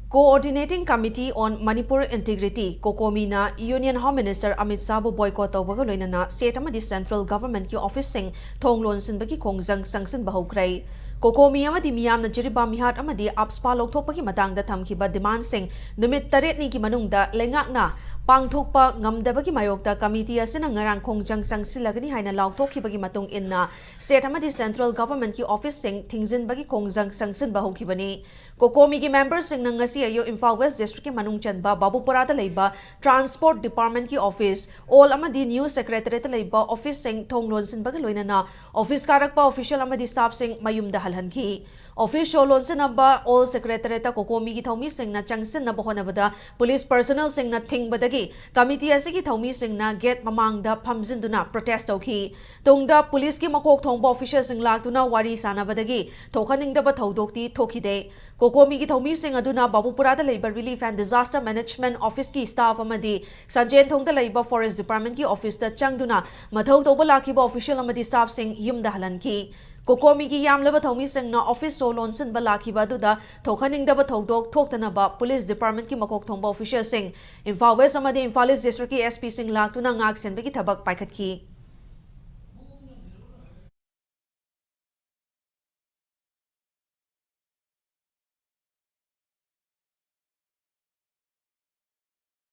Coordinating Committee on Manipur Integrity, Cocomi na Union Home Minister Amit Shah bu boycott tawbaga loinana state amadi central government ki office sing thonglon sinbagi khongjang sangsin bahokrai. Cocomi amadi miyamna jiriba mihat amadi apspa lokthokpagi matangda thamkiba demand sing numit 8 ni ki manungda lengakna pangthokpa ngamdabagi mayokta committee asina ngarang khongjang sangsilagani haina laukthokibagi matung inna state amadi central government ki office sing thingzinbagi khongjang sangsin bahokibani. Cocomi ki members sing ngasi ayo Imphal West District ki manung chanba Babupura da leiba Transport Department ki office all amadi News Secretariat leiba office sing thonglon sinbagi loinana office karakpa official amadi staff sing mayumda halhanki. Office sholon sinaba all secretariat Cocomi ki thomi sing na changsin na bohonabada police personnel sing na thingbadagi committee asigi thomi sing na gate mamangda phamjinduna protest tawki. Tungda police ki makok thongba official sing laktuna wari sanabadagi thokaningdaba thodokti thokide. Cocomi ki thomi sing aduna Babupura da leiba Relief and Disaster Management Office ki staff amadi Sanjen thongda leiba Forest Department ki office ta changduna mathau tawba lakiba official amadi staff sing yumda halanki. Cocomi ki yamlaba thomi sing na office solon sin ba lakiba duda thokaningdaba thodok thoktanaba Police Department ki makok thongba official sing Imphal West amadi Imphal East District ki SP sing laktuna ngak senbagi thabak paikhatki.